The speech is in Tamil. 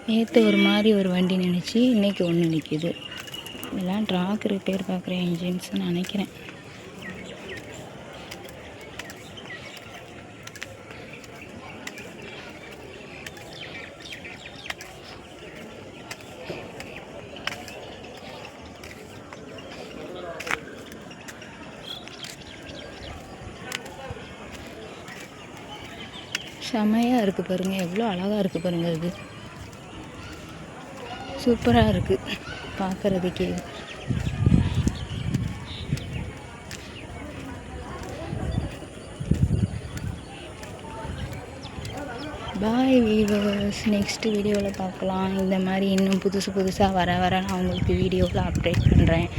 நேற்று ஒரு மாதிரி ஒரு வண்டி நினச்சி இன்றைக்கி ஒன்று நிற்கிது. இதெல்லாம் ட்ராக் ரிப்பேர் பார்க்குற இன்ஜின்ஸ்ன்னு நினைக்கிறேன். செமையாக இருக்குது பாருங்கள், எவ்வளோ அழகாக இருக்குது பாருங்கள். அது சூப்பராக இருக்குது பார்க்குறதுக்கே. பாய் வீவர்ஸ், நெக்ஸ்ட் வீடியோவில் பார்க்கலாம். இந்த மாதிரி இன்னும் புதுசாக வர நான் உங்களுக்கு வீடியோவில் அப்டேட் பண்ணுறேன்.